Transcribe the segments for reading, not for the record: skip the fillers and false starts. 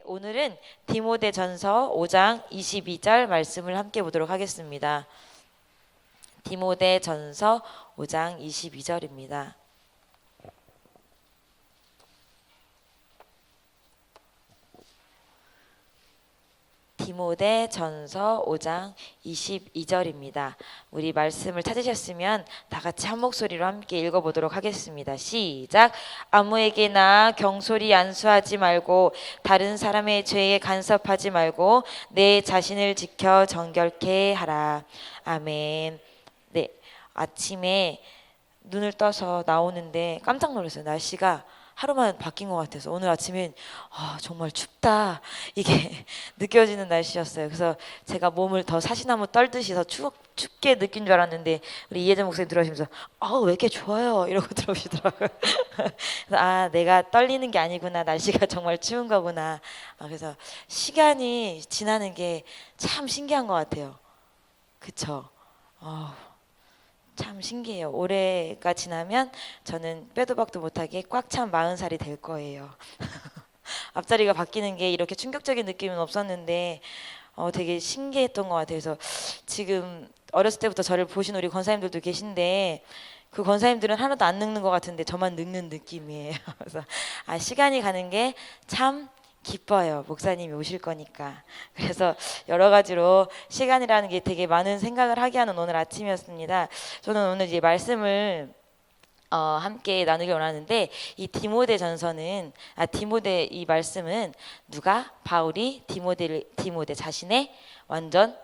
오늘은 디모데전서 5장 22절 말씀을 함께 보도록 하겠습니다. 디모데전서 5장 22절입니다. 디모데전서 5장 22절입니다. 우리 말씀을 찾으셨으면 다 같이 한 목소리로 함께 읽어보도록 하겠습니다. 시작. 아무에게나 경솔히 안수하지 말고 다른 사람의 죄에 간섭하지 말고 내 자신을 지켜 정결케 하라. 아멘. 네, 아침에 눈을 떠서 나오는데 깜짝 놀랐어요. 날씨가 하루만 바뀐 것 같아서 오늘 아침엔 정말 춥다 이게 느껴지는 날씨였어요. 그래서 제가 몸을 더 사시나무 떨듯이 더 춥게 느낀 줄 알았는데 우리 이혜정 목사님 들어오시면서 왜 이렇게 좋아요 이러고 들어오시더라고요. 그래서 내가 떨리는 게 아니구나, 날씨가 정말 추운 거구나. 그래서 시간이 지나는 게 참 신기한 것 같아요. 그쵸? 참 신기해요. 올해가 지나면 저는 빼도 박도 못하게 꽉 찬 40살이 될 거예요. 앞자리가 바뀌는 게 이렇게 충격적인 느낌은 없었는데 되게 신기했던 것 같아요. 그래서 지금 어렸을 때부터 저를 보신 우리 권사님들도 계신데 그 권사님들은 하나도 안 늙는 것 같은데 저만 늙는 느낌이에요. 그래서 시간이 가는 게 참 기뻐요. 목사님이 오실 거니까. 그래서 여러 가지로 시간이라는 게 되게 많은 생각을 하게 하는 오늘 아침이었습니다. 저는 오늘 이제 말씀을 함께 나누기 원하는데 이 디모데 이 말씀은 누가 바울이 디모데 자신의 완전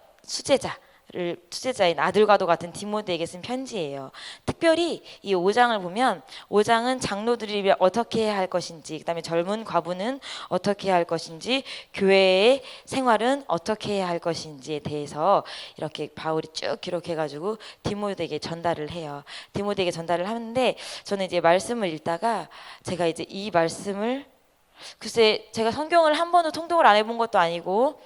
수제자인 아들과도 같은 디모데에게 쓴 편지예요. 특별히 이 5장을 보면 5장은 장로들이 어떻게 해야 할 것인지, 그다음에 젊은 과부는 어떻게 해야 할 것인지, 교회의 생활은 어떻게 해야 할 것인지에 대해서 이렇게 바울이 쭉 기록해가지고 디모데에게 전달을 해요. 디모데에게 전달을 하는데 저는 이제 말씀을 읽다가 제가 이제 이 말씀을 글쎄 제가 성경을 한 번도 통독을 안 해본 것도 아니고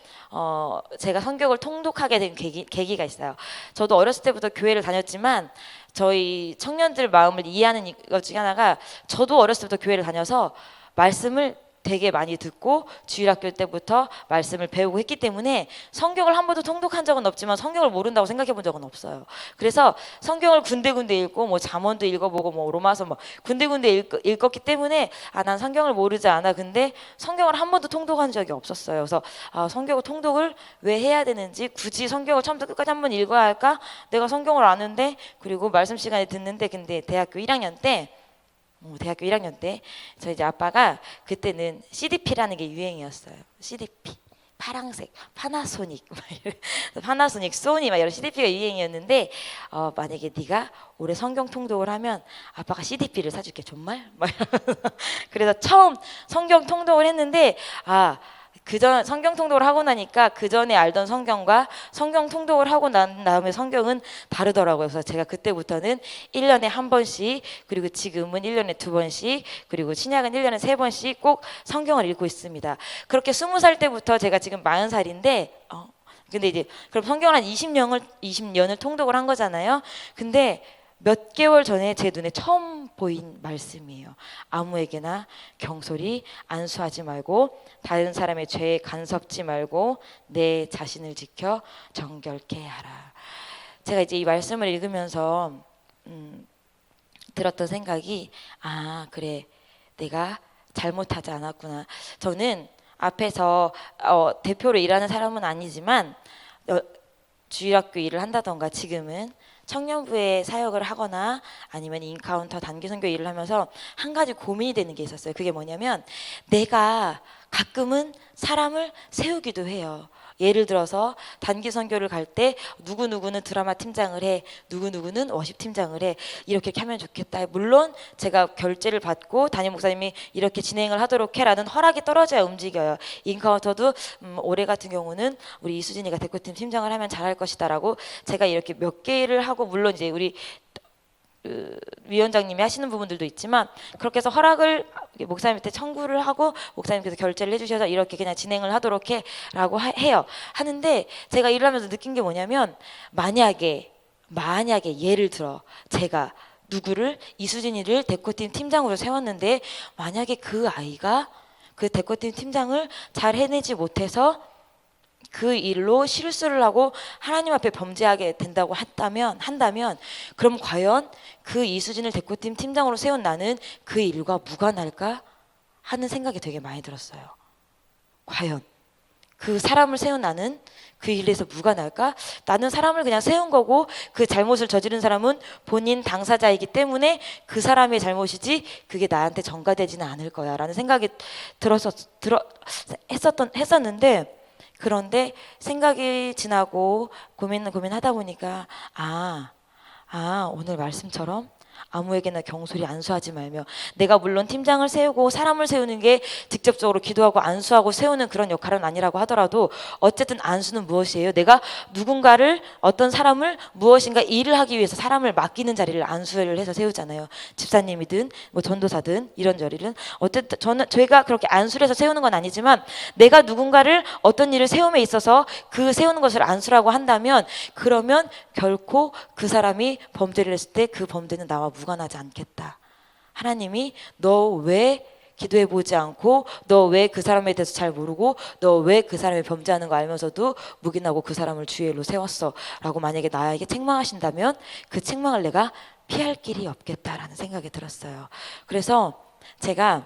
제가 성경을 통독하게 된 계기가 있어요. 저도 어렸을 때부터 교회를 다녔지만 저희 청년들 마음을 이해하는 것 중에 하나가 저도 어렸을 때부터 교회를 다녀서 말씀을 되게 많이 듣고 주일학교 때부터 말씀을 배우고 했기 때문에 성경을 한 번도 통독한 적은 없지만 성경을 모른다고 생각해 본 적은 없어요. 그래서 성경을 군데군데 읽고 뭐 잠언도 읽어보고 뭐 로마서 뭐 군데군데 읽었기 때문에 난 성경을 모르지 않아. 근데 성경을 한 번도 통독한 적이 없었어요. 그래서 성경을 통독을 왜 해야 되는지, 굳이 성경을 처음부터 끝까지 한번 읽어야 할까? 내가 성경을 아는데. 그리고 말씀 시간에 듣는데 근데 대학교 1학년 때 저희 이제 아빠가 그때는 CDP라는 게 유행이었어요. CDP 파랑색 파나소닉 파나소닉 소니 막 이런 CDP가 유행이었는데 만약에 네가 올해 성경 통독을 하면 아빠가 CDP를 사줄게. 정말? 그래서 처음 성경 통독을 했는데 그전 성경 통독을 하고 나니까 그 전에 알던 성경과 성경 통독을 하고 난 다음에 성경은 다르더라고요. 그래서 제가 그때부터는 1년에 한 번씩, 그리고 지금은 1년에 2번씩, 그리고 신약은 1년에 3번씩 꼭 성경을 읽고 있습니다. 그렇게 20살 때부터 제가 지금 40살인데 근데 이제 그럼 성경을 한 20년을 통독을 한 거잖아요. 근데 몇 개월 전에 제 눈에 처음 보인 말씀이에요. 아무에게나 경솔히 안수하지 말고 다른 사람의 죄에 간섭지 말고 내 자신을 지켜 정결케 하라. 제가 이제 이 말씀을 읽으면서 들었던 생각이 그래, 내가 잘못하지 않았구나. 저는 앞에서 대표로 일하는 사람은 아니지만 주일학교 일을 한다던가 지금은 청년부에 사역을 하거나 아니면 인카운터 단기 선교 일을 하면서 한 가지 고민이 되는 게 있었어요. 그게 뭐냐면 내가 가끔은 사람을 세우기도 해요. 예를 들어서 단기 선교를 갈 때 누구누구는 드라마 팀장을 해, 누구누구는 워십 팀장을 해, 이렇게 하면 좋겠다. 물론 제가 결제를 받고 담임 목사님이 이렇게 진행을 하도록 해라는 허락이 떨어져야 움직여요. 인카운터도 올해 같은 경우는 우리 이수진이가 대표팀 팀장을 하면 잘할 것이다 라고 제가 이렇게 몇 개를 하고, 물론 이제 우리 위원장님이 하시는 부분들도 있지만 그렇게 해서 허락을 목사님한테 청구를 하고 목사님께서 결제를 해주셔서 이렇게 그냥 진행을 하도록 해라고 해요. 하는데 제가 일을 하면서 느낀 게 뭐냐면 만약에 예를 들어 제가 누구를 이수진이를 대표팀 팀장으로 세웠는데 만약에 그 아이가 그 대표팀 팀장을 잘 해내지 못해서 그 일로 실수를 하고 하나님 앞에 범죄하게 된다고 한다면 그럼 과연 그 이수진을 대표팀 팀장으로 세운 나는 그 일과 무관할까 하는 생각이 되게 많이 들었어요. 과연 그 사람을 세운 나는 그 일에서 무관할까? 나는 사람을 그냥 세운 거고 그 잘못을 저지른 사람은 본인 당사자이기 때문에 그 사람의 잘못이지 그게 나한테 전가되지는 않을 거야라는 생각이 했었는데, 그런데 생각이 지나고 고민하다 보니까 오늘 말씀처럼 아무에게나 경솔히 안수하지 말며, 내가 물론 팀장을 세우고 사람을 세우는 게 직접적으로 기도하고 안수하고 세우는 그런 역할은 아니라고 하더라도 어쨌든 안수는 무엇이에요? 내가 누군가를, 어떤 사람을 무엇인가 일을 하기 위해서 사람을 맡기는 자리를 안수를 해서 세우잖아요. 집사님이든 뭐 전도사든 이런저런, 어쨌든 저희가 그렇게 안수를 해서 세우는 건 아니지만 내가 누군가를 어떤 일을 세움에 있어서 그 세우는 것을 안수라고 한다면, 그러면 결코 그 사람이 범죄를 했을 때 그 범죄는 나와 무관하지 않겠다. 하나님이 너 왜 기도해 보지 않고, 너 왜 그 사람에 대해서 잘 모르고, 너 왜 그 사람이 범죄하는 거 알면서도 묵인하고 그 사람을 주의 일로 세웠어 라고 만약에 나에게 책망하신다면 그 책망을 내가 피할 길이 없겠다라는 생각이 들었어요. 그래서 제가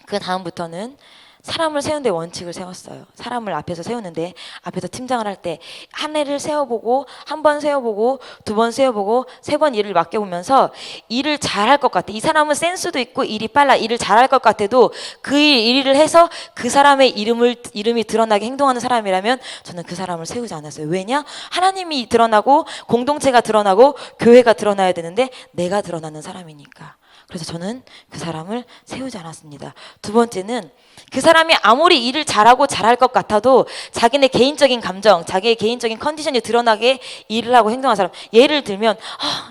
그 다음부터는 사람을 세우는데 원칙을 세웠어요. 사람을 앞에서 세우는데, 앞에서 팀장을 할 때 한 해를 세워보고, 한 번 세워보고, 두 번 세워보고, 세 번 일을 맡겨보면서 일을 잘할 것 같아. 이 사람은 센스도 있고 일이 빨라. 일을 잘할 것 같아도 그 일을 해서 그 사람의 이름이 드러나게 행동하는 사람이라면 저는 그 사람을 세우지 않았어요. 왜냐? 하나님이 드러나고 공동체가 드러나고 교회가 드러나야 되는데 내가 드러나는 사람이니까. 그래서 저는 그 사람을 세우지 않았습니다. 두 번째는, 그 사람이 아무리 일을 잘하고 잘할 것 같아도 자기네 개인적인 감정, 자기의 개인적인 컨디션이 드러나게 일을 하고 행동하는 사람. 예를 들면,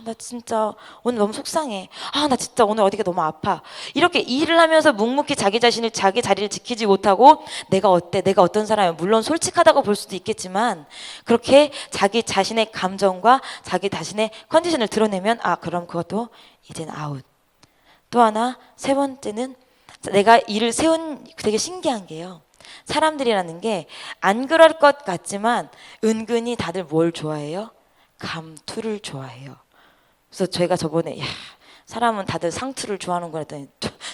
나 진짜 오늘 너무 속상해. 나 진짜 오늘 어디가 너무 아파. 이렇게 일을 하면서 묵묵히 자기 자리를 지키지 못하고 내가 어때? 내가 어떤 사람이야? 물론 솔직하다고 볼 수도 있겠지만, 그렇게 자기 자신의 감정과 자기 자신의 컨디션을 드러내면 그럼 그것도 이제는 아웃. 또 하나, 세 번째는, 내가 일을 세운, 되게 신기한 게요, 사람들이라는 게 안 그럴 것 같지만 은근히 다들 뭘 좋아해요? 감투를 좋아해요. 그래서 제가 저번에 사람은 다들 상투를 좋아하는구나 했더니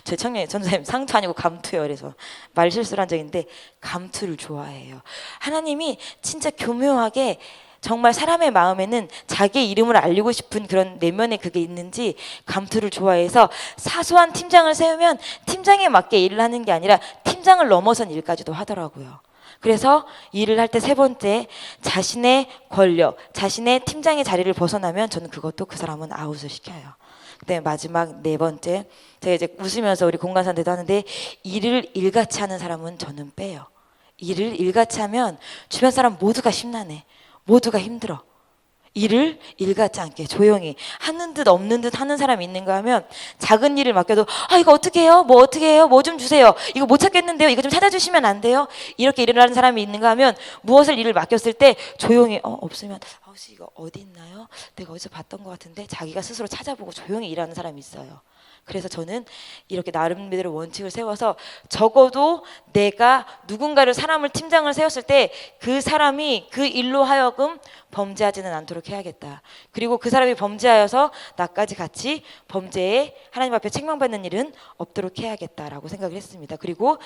제 청년이 전도사님 상투 아니고 감투예요. 그래서 말 실수를 한 적이 있는데 감투를 좋아해요. 하나님이 진짜 교묘하게 정말 사람의 마음에는 자기의 이름을 알리고 싶은 그런 내면에 그게 있는지 감투를 좋아해서 사소한 팀장을 세우면 팀장에 맞게 일을 하는 게 아니라 팀장을 넘어선 일까지도 하더라고요. 그래서 일을 할 때 세 번째, 자신의 권력, 자신의 팀장의 자리를 벗어나면 저는 그것도 그 사람은 아웃을 시켜요. 그다음에 마지막 네 번째, 제가 이제 웃으면서 우리 공간사한테도 하는데, 일을 일같이 하는 사람은 저는 빼요. 일을 일같이 하면 주변 사람 모두가 심란해. 모두가 힘들어. 일을 일같지 않게 조용히 하는 듯 없는 듯 하는 사람이 있는가 하면, 작은 일을 맡겨도 이거 어떻게 해요? 뭐 어떻게 해요? 뭐 좀 주세요. 이거 못 찾겠는데요. 이거 좀 찾아주시면 안 돼요? 이렇게 일을 하는 사람이 있는가 하면, 무엇을 일을 맡겼을 때 조용히 없으면 혹시 이거 어디 있나요? 내가 어디서 봤던 것 같은데, 자기가 스스로 찾아보고 조용히 일하는 사람이 있어요. 그래서 저는 이렇게 나름대로 원칙을 세워서 적어도 내가 누군가를, 사람을 팀장을 세웠을 때 그 사람이 그 일로 하여금 범죄하지는 않도록 해야겠다. 그리고 그 사람이 범죄하여서 나까지 같이 범죄에 하나님 앞에 책망받는 일은 없도록 해야겠다라고 생각을 했습니다. 그리고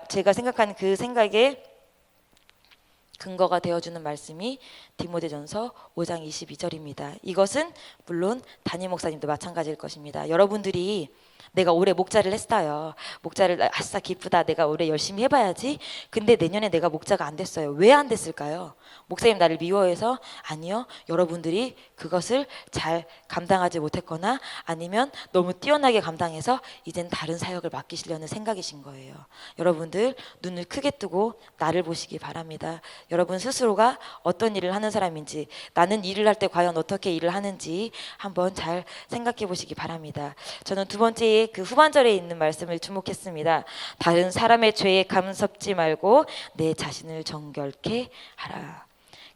제가 생각한 그 생각에 근거가 되어주는 말씀이 디모데전서 5장 22절입니다. 이것은 물론 담임 목사님도 마찬가지일 것입니다. 여러분들이 내가 올해 목자를 했어요. 목자를 아싸 기쁘다. 내가 올해 열심히 해봐야지. 근데 내년에 내가 목자가 안 됐어요. 왜 안 됐을까요? 목사님 나를 미워해서? 아니요. 여러분들이 그것을 잘 감당하지 못했거나 아니면 너무 뛰어나게 감당해서 이젠 다른 사역을 맡기시려는 생각이신 거예요. 여러분들 눈을 크게 뜨고 나를 보시기 바랍니다. 여러분 스스로가 어떤 일을 하는 사람인지, 나는 일을 할 때 과연 어떻게 일을 하는지 한번 잘 생각해 보시기 바랍니다. 저는 두 번째 그 후반절에 있는 말씀을 주목했습니다. 다른 사람의 죄에 감섭지 말고 내 자신을 정결케 하라.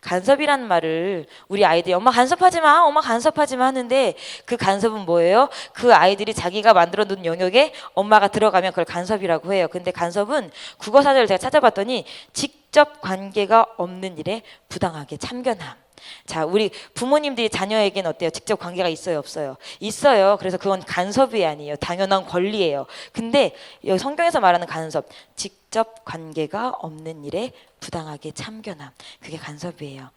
간섭이라는 말을 우리 아이들이 엄마 간섭하지 마, 엄마 간섭하지 마 하는데 그 간섭은 뭐예요? 그 아이들이 자기가 만들어 놓은 영역에 엄마가 들어가면 그걸 간섭이라고 해요. 근데 간섭은 국어 사전을 제가 찾아봤더니 직접 관계가 없는 일에 부당하게 참견함. 자, 우리 부모님들이 자녀에게는 어때요? 직접 관계가 있어요, 없어요? 있어요. 그래서 그건 간섭이 아니에요. 당연한 권리예요. 근데 여기 성경에서 말하는 간섭, 직접 관계가 없는 일에 부당하게 참견함. 그게 간섭이에요.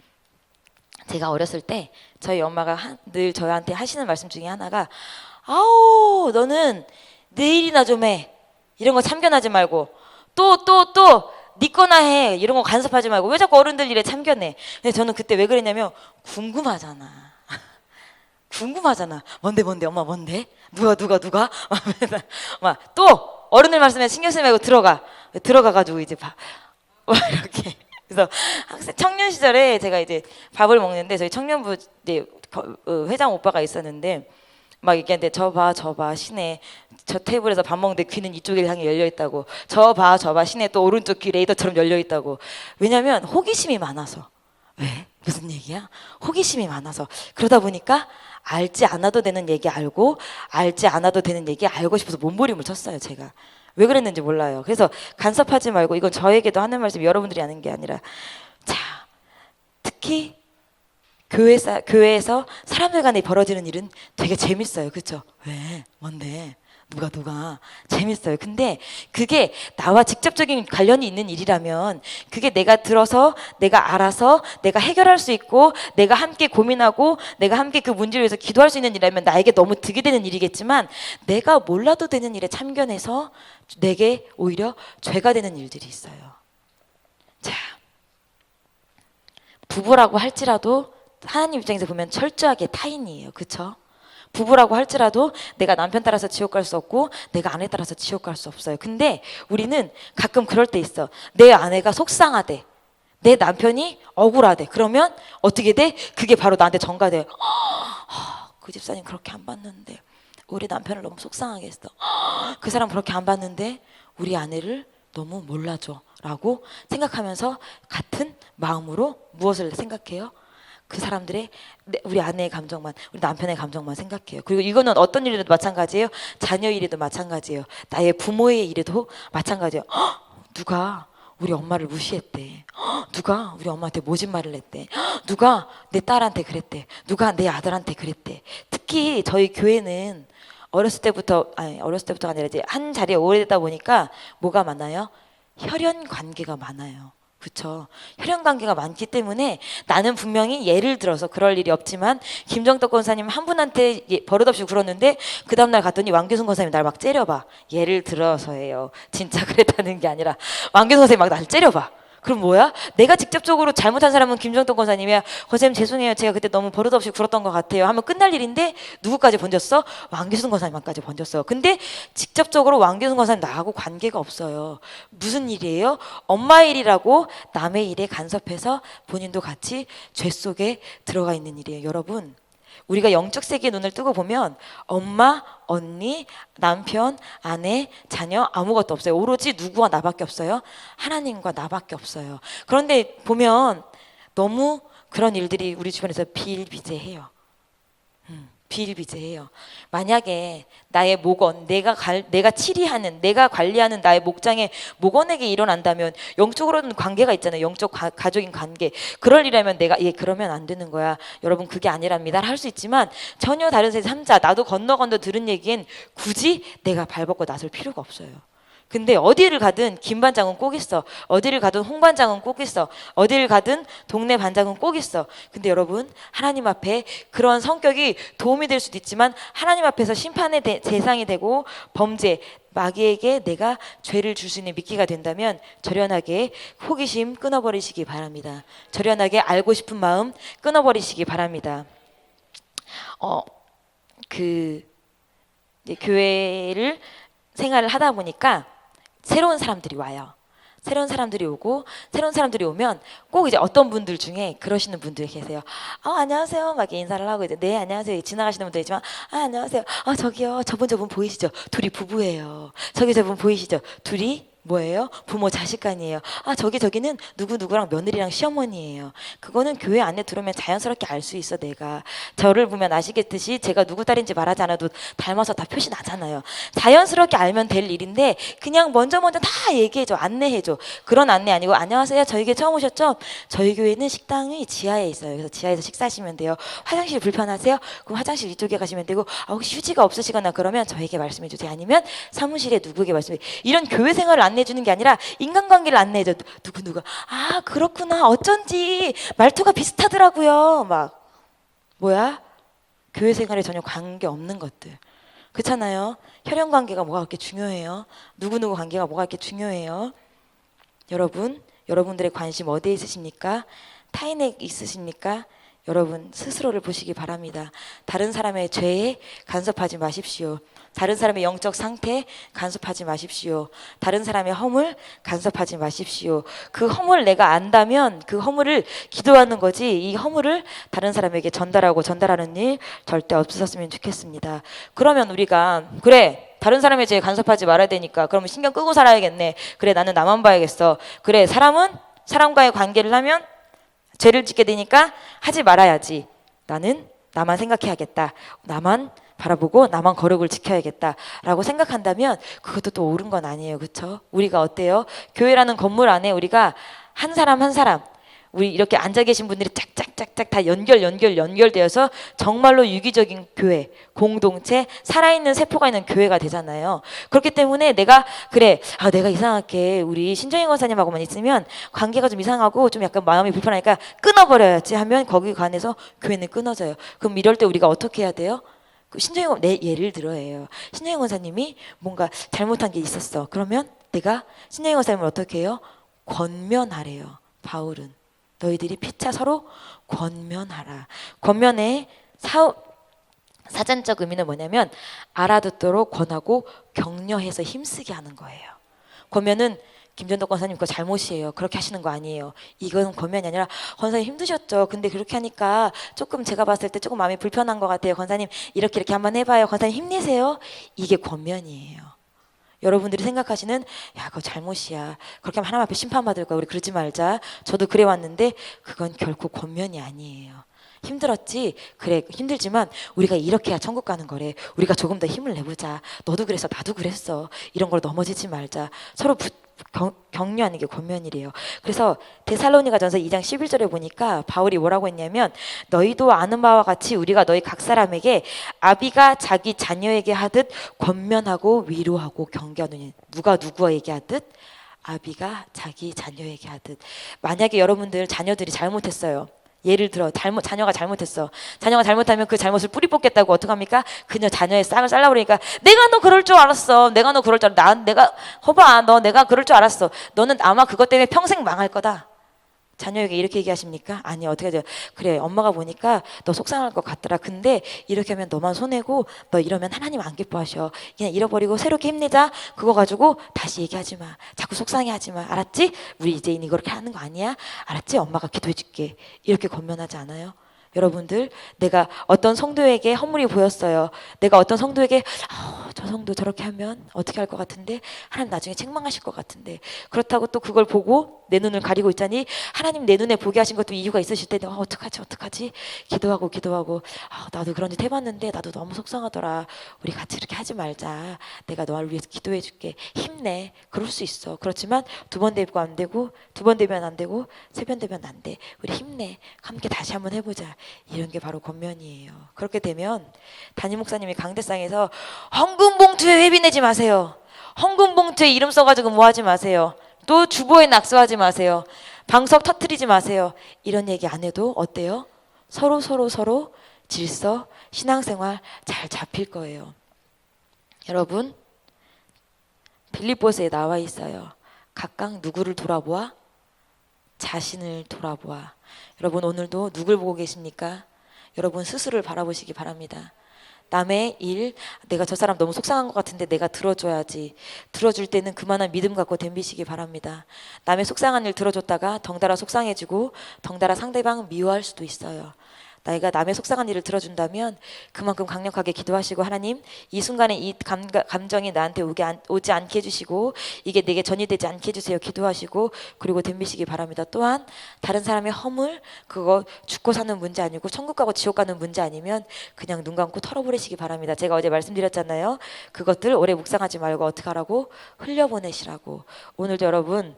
제가 어렸을 때 저희 엄마가 늘 저한테 하시는 말씀 중에 하나가 아우, 너는 내일이나 좀 해. 이런 거 참견하지 말고 또 네 거나 해. 이런 거 간섭하지 말고 왜 자꾸 어른들 일에 참견해. 근데 저는 그때 왜 그랬냐면 궁금하잖아. 궁금하잖아. 뭔데 엄마 뭔데? 누가 막 또 어른들 말씀에 신경 쓰지 말고 들어가가지고 이제 막 이렇게. 그래서 학생 청년 시절에 제가 이제 밥을 먹는데 저희 청년부 이제 회장 오빠가 있었는데 막 얘기하는데 저 봐 시내 저 테이블에서 밥 먹는데 귀는 이쪽에 향해 열려 있다고. 저 봐 시내 또 오른쪽 귀 레이더처럼 열려 있다고. 왜냐면 호기심이 많아서. 왜? 무슨 얘기야? 호기심이 많아서. 그러다 보니까 알지 않아도 되는 얘기 알고 알지 않아도 되는 얘기 알고 싶어서 몸부림을 쳤어요, 제가. 왜 그랬는지 몰라요. 그래서 간섭하지 말고, 이건 저에게도 하는 말씀, 여러분들이 하는 게 아니라, 자, 특히 교회에서 사람들 간에 벌어지는 일은 되게 재밌어요. 그렇죠? 왜? 뭔데? 누가 재밌어요. 근데 그게 나와 직접적인 관련이 있는 일이라면, 그게 내가 들어서 내가 알아서 내가 해결할 수 있고 내가 함께 고민하고 내가 함께 그 문제를 위해서 기도할 수 있는 일이라면 나에게 너무 득이 되는 일이겠지만, 내가 몰라도 되는 일에 참견해서 내게 오히려 죄가 되는 일들이 있어요. 자, 부부라고 할지라도 하나님 입장에서 보면 철저하게 타인이에요. 그렇죠? 부부라고 할지라도 내가 남편 따라서 지옥 갈 수 없고 내가 아내 따라서 지옥 갈 수 없어요. 근데 우리는 가끔 그럴 때 있어. 내 아내가 속상하대. 내 남편이 억울하대. 그러면 어떻게 돼? 그게 바로 나한테 전가돼. 그 집사님 그렇게 안 봤는데 우리 남편을 너무 속상하게 했어. 그 사람 그렇게 안 봤는데 우리 아내를 너무 몰라줘 라고 생각하면서 같은 마음으로 무엇을 생각해요? 그 사람들의 우리 아내의 감정만, 우리 남편의 감정만 생각해요. 그리고 이거는 어떤 일에도 마찬가지예요. 자녀 일에도 마찬가지예요. 나의 부모의 일에도 마찬가지예요. 누가 우리 엄마를 무시했대. 누가 우리 엄마한테 모진 말을 했대. 누가 내 딸한테 그랬대. 누가 내 아들한테 그랬대. 특히 저희 교회는 어렸을 때부터가 아니라 이제 한 자리에 오래되다 보니까 뭐가 많아요? 혈연 관계가 많아요. 그렇죠. 혈연 관계가 많기 때문에 나는 분명히 예를 들어서 그럴 일이 없지만 김정덕 권사님 한 분한테 버릇없이 굴었는데 그 다음날 갔더니 왕규순 권사님이 날 막 째려봐. 예를 들어서예요. 진짜 그랬다는 게 아니라 왕규순 권사님이 막 날 째려봐. 그럼 뭐야? 내가 직접적으로 잘못한 사람은 김정덕 권사님이야. 권사님 죄송해요. 제가 그때 너무 버릇없이 굴었던 것 같아요. 하면 끝날 일인데 누구까지 번졌어? 왕규순 권사님까지 번졌어. 근데 직접적으로 왕규순 권사님 나하고 관계가 없어요. 무슨 일이에요? 엄마 일이라고 남의 일에 간섭해서 본인도 같이 죄 속에 들어가 있는 일이에요. 여러분, 우리가 영적 세계의 눈을 뜨고 보면 엄마, 언니, 남편, 아내, 자녀 아무것도 없어요. 오로지 누구와 나밖에 없어요? 하나님과 나밖에 없어요. 그런데 보면 너무 그런 일들이 우리 주변에서 비일비재해요. 비일비재해요. 만약에 나의 목원, 내가 치리하는, 내가 관리하는 나의 목장의 목원에게 일어난다면 영적으로는 관계가 있잖아요. 영적 가족인 관계. 그럴 일이라면 내가 그러면 안 되는 거야. 여러분 그게 아니랍니다. 할 수 있지만 전혀 다른 세상 삼자 나도 건너 들은 얘기엔 굳이 내가 발벗고 나설 필요가 없어요. 근데 어디를 가든 김 반장은 꼭 있어. 어디를 가든 홍 반장은 꼭 있어. 어디를 가든 동네 반장은 꼭 있어. 근데 여러분 하나님 앞에 그런 성격이 도움이 될 수도 있지만 하나님 앞에서 심판의 대상이 되고 범죄 마귀에게 내가 죄를 줄 수 있는 미끼가 된다면 절연하게 호기심 끊어버리시기 바랍니다. 절연하게 알고 싶은 마음 끊어버리시기 바랍니다. 이제 교회를 생활을 하다 보니까 새로운 사람들이 와요. 새로운 사람들이 오고 새로운 사람들이 오면 꼭 이제 어떤 분들 중에 그러시는 분들이 계세요. 안녕하세요 막 인사를 하고 이제 네 안녕하세요 지나가시는 분도 있지만 안녕하세요 저기요 저분 보이시죠? 둘이 부부예요. 저분 보이시죠? 둘이 뭐예요? 부모 자식 간이에요. 아, 저기는 누구랑 며느리랑 시어머니예요. 그거는 교회 안에 들어오면 자연스럽게 알 수 있어. 내가 저를 보면 아시겠듯이 제가 누구 딸인지 말하지 않아도 닮아서 다 표시 나잖아요. 자연스럽게 알면 될 일인데 그냥 먼저 다 얘기해줘. 안내해줘. 그런 안내 아니고 안녕하세요. 저희 교회 처음 오셨죠? 저희 교회는 식당이 지하에 있어요. 그래서 지하에서 식사하시면 돼요. 화장실 불편하세요? 그럼 화장실 이쪽에 가시면 되고, 아, 혹시 휴지가 없으시거나 그러면 저에게 말씀해 주세요. 아니면 사무실에 누구에게 말씀해. 이런 교회 생활을 안내해주는 게 아니라 인간관계를 안내해줘. 누구. 아, 그렇구나. 어쩐지 말투가 비슷하더라고요. 막 뭐야? 교회 생활에 전혀 관계 없는 것들. 그렇잖아요. 혈연 관계가 뭐가 그렇게 중요해요? 누구 관계가 뭐가 그렇게 중요해요? 여러분들의 관심 어디에 있으십니까? 타인에 있으십니까? 여러분 스스로를 보시기 바랍니다. 다른 사람의 죄에 간섭하지 마십시오. 다른 사람의 영적 상태 간섭하지 마십시오. 다른 사람의 허물 간섭하지 마십시오. 그 허물 내가 안다면 그 허물을 기도하는 거지, 이 허물을 다른 사람에게 전달하는 일 절대 없었으면 좋겠습니다. 그러면 우리가 그래, 다른 사람의 죄에 간섭하지 말아야 되니까 그러면 신경 끄고 살아야겠네. 그래, 나는 나만 봐야겠어. 그래, 사람은 사람과의 관계를 하면 죄를 짓게 되니까 하지 말아야지. 나는 나만 생각해야겠다. 나만 바라보고 나만 거룩을 지켜야겠다라고 생각한다면 그것도 또 옳은 건 아니에요. 그렇죠? 우리가 어때요? 교회라는 건물 안에 우리가 한 사람 한 사람, 우리 이렇게 앉아 계신 분들이 짝짝짝짝 다 연결되어서 정말로 유기적인 교회, 공동체, 살아있는 세포가 있는 교회가 되잖아요. 그렇기 때문에 내가 이상하게 우리 신정희 권사님하고만 있으면 관계가 좀 이상하고 좀 약간 마음이 불편하니까 끊어버려야지 하면 거기 관해서 교회는 끊어져요. 그럼 이럴 때 우리가 어떻게 해야 돼요? 내 예를 들어요. 신정희 권사님이 뭔가 잘못한 게 있었어. 그러면 내가 신정희 권사님을 어떻게 해요? 권면하래요. 바울은. 너희들이 피차 서로 권면하라. 권면의 사전적 의미는 뭐냐면 알아듣도록 권하고 격려해서 힘쓰게 하는 거예요. 권면은 김전덕 권사님 그거 잘못이에요. 그렇게 하시는 거 아니에요. 이건 권면이 아니라 권사님 힘드셨죠. 근데 그렇게 하니까 조금 제가 봤을 때 조금 마음이 불편한 것 같아요. 권사님 이렇게 한번 해봐요. 권사님 힘내세요. 이게 권면이에요. 여러분들이 생각하시는 야 그거 잘못이야. 그렇게 하면 하나님 앞에 심판받을 거야. 우리 그러지 말자. 저도 그래 왔는데 그건 결코 권면이 아니에요. 힘들었지? 그래 힘들지만 우리가 이렇게 해야 천국 가는 거래. 우리가 조금 더 힘을 내보자. 너도 그랬어 나도 그랬어. 이런 걸 넘어지지 말자. 서로 격려하는 게 권면이래요. 그래서 데살로니가전서 2장 11절에 보니까 바울이 뭐라고 했냐면 너희도 아는 바와 같이 우리가 너희 각 사람에게 아비가 자기 자녀에게 하듯 권면하고 위로하고 경계하느니. 누가 누구에게 하듯? 아비가 자기 자녀에게 하듯. 만약에 여러분들 자녀들이 잘못했어요. 예를 들어 자녀가 잘못했어. 자녀가 잘못하면 그 잘못을 뿌리 뽑겠다고 어떡합니까? 그녀 자녀의 싹을 잘라버리니까 내가 너 그럴 줄 알았어. 내가 너 그럴 줄 알았어. 내가 허봐 너 내가 그럴 줄 알았어. 너는 아마 그것 때문에 평생 망할 거다. 자녀에게 이렇게 얘기하십니까? 아니 어떻게 해야 돼요? 그래 엄마가 보니까 너 속상할 것 같더라. 근데 이렇게 하면 너만 손해고 너 이러면 하나님 안 기뻐하셔. 그냥 잃어버리고 새롭게 힘내자. 그거 가지고 다시 얘기하지 마. 자꾸 속상해하지 마. 알았지? 우리 이제 이거 그렇게 하는 거 아니야? 알았지? 엄마가 기도해 줄게. 이렇게 권면하지 않아요? 여러분들 내가 어떤 성도에게 허물이 보였어요. 내가 어떤 성도에게 저 성도 저렇게 하면 어떻게 할 것 같은데 하나님 나중에 책망하실 것 같은데 그렇다고 또 그걸 보고 내 눈을 가리고 있자니 하나님 내 눈에 보게 하신 것도 이유가 있으실 때 내가 어떡하지 기도하고 나도 그런 짓 해봤는데 나도 너무 속상하더라. 우리 같이 이렇게 하지 말자. 내가 너를 위해서 기도해 줄게. 힘내. 그럴 수 있어. 그렇지만 두 번 되고 안 되고 두 번 되면 안 되고 세 번 되면 안 돼. 우리 힘내. 함께 다시 한번 해보자. 이런 게 바로 권면이에요. 그렇게 되면 담임 목사님이 강대상에서 헌금 봉투에 회비 내지 마세요. 헌금 봉투에 이름 써가지고 뭐 하지 마세요. 또 주보에 낙서하지 마세요. 방석 터트리지 마세요. 이런 얘기 안 해도 어때요? 서로 질서, 신앙생활 잘 잡힐 거예요. 여러분 빌립보서에 나와 있어요. 각각 누구를 돌아보아? 자신을 돌아보아. 여러분 오늘도 누굴 보고 계십니까? 여러분 스스로를 바라보시기 바랍니다. 남의 일, 내가 저 사람 너무 속상한 것 같은데 내가 들어줘야지. 들어줄 때는 그만한 믿음 갖고 덤비시기 바랍니다. 남의 속상한 일 들어줬다가 덩달아 속상해지고 덩달아 상대방 미워할 수도 있어요. 내가 남의 속상한 일을 들어준다면 그만큼 강력하게 기도하시고, 하나님 이 순간에 이 감정이 나한테 오지 않게 해주시고 이게 내게 전이되지 않게 해주세요 기도하시고, 그리고 덤비시기 바랍니다. 또한 다른 사람의 허물, 그거 죽고 사는 문제 아니고 천국 가고 지옥 가는 문제 아니면 그냥 눈 감고 털어버리시기 바랍니다. 제가 어제 말씀드렸잖아요. 그것들 오래 묵상하지 말고 어떻게 하라고? 흘려보내시라고. 오늘도 여러분,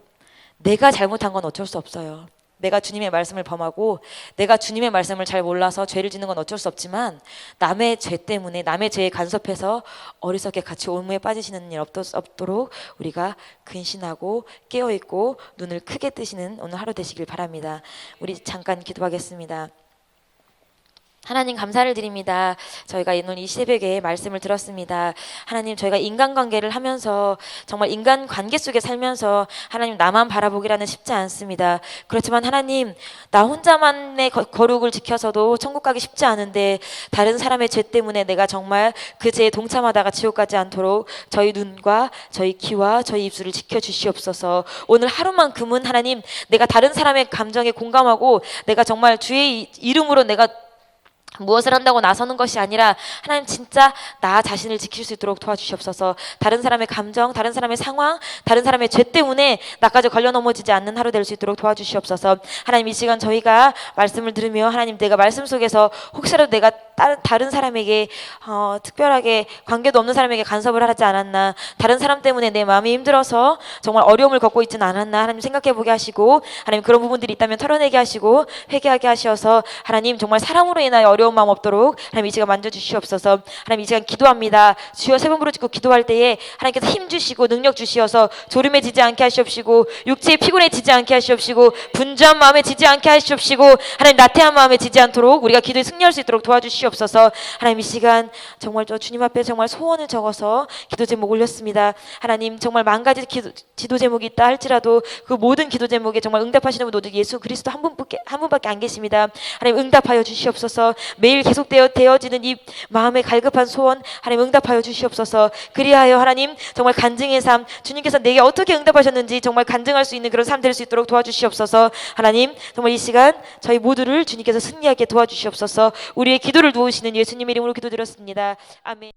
내가 잘못한 건 어쩔 수 없어요. 내가 주님의 말씀을 범하고 내가 주님의 말씀을 잘 몰라서 죄를 짓는 건 어쩔 수 없지만, 남의 죄 때문에 남의 죄에 간섭해서 어리석게 같이 올무에 빠지시는 일 없도록 우리가 근신하고 깨어있고 눈을 크게 뜨시는 오늘 하루 되시길 바랍니다. 우리 잠깐 기도하겠습니다. 하나님 감사를 드립니다. 저희가 오늘 이 새벽에 말씀을 들었습니다. 하나님, 저희가 인간관계를 하면서 정말 인간관계 속에 살면서 하나님 나만 바라보기라는 쉽지 않습니다. 그렇지만 하나님, 나 혼자만의 거룩을 지켜서도 천국 가기 쉽지 않은데 다른 사람의 죄 때문에 내가 정말 그 죄에 동참하다가 지옥 가지 않도록 저희 눈과 저희 귀와 저희 입술을 지켜주시옵소서. 오늘 하루만큼은 하나님, 내가 다른 사람의 감정에 공감하고 내가 정말 주의 이름으로 내가 무엇을 한다고 나서는 것이 아니라 하나님 진짜 나 자신을 지킬 수 있도록 도와주시옵소서. 다른 사람의 감정, 다른 사람의 상황, 다른 사람의 죄 때문에 나까지 걸려 넘어지지 않는 하루 될 수 있도록 도와주시옵소서. 하나님, 이 시간 저희가 말씀을 들으며 하나님, 내가 말씀 속에서 혹시라도 내가 다른 사람에게 특별하게 관계도 없는 사람에게 간섭을 하지 않았나, 다른 사람 때문에 내 마음이 힘들어서 정말 어려움을 겪고 있지는 않았나 하나님 생각해보게 하시고, 하나님 그런 부분들이 있다면 털어내게 하시고 회개하게 하셔서 하나님 정말 사람으로 인하여 어려운 마음 없도록 하나님 이 시간 만져주시옵소서. 하나님 이 시간 기도합니다. 주여 세 번 부르짖고 기도할 때에 하나님께서 힘 주시고 능력 주시어서 졸음에 지지 않게 하시옵시고 육체의 피곤에 지지 않게 하시옵시고 분주한 마음에 지지 않게 하시옵시고 하나님 나태한 마음에 지지 않도록 우리가 기도에 승리할 수 있도록 도와주시옵소서. 하나님 이 시간 정말 저 주님 앞에 정말 소원을 적어서 기도 제목 올렸습니다. 하나님 정말 만 가지 기도 제목이 있다 할지라도 그 모든 기도 제목에 정말 응답하시는 분 오직 예수 그리스도 한 분밖에 안 계십니다. 하나님 응답하여 주시옵소서. 매일 계속되어지는 이 마음의 갈급한 소원 하나님 응답하여 주시옵소서. 그리하여 하나님 정말 간증의 삶, 주님께서 내게 어떻게 응답하셨는지 정말 간증할 수 있는 그런 삶 될 수 있도록 도와주시옵소서. 하나님 정말 이 시간 저희 모두를 주님께서 승리하게 도와주시옵소서. 우리의 기도를 도우시는 예수님 이름으로 기도드렸습니다. 아멘.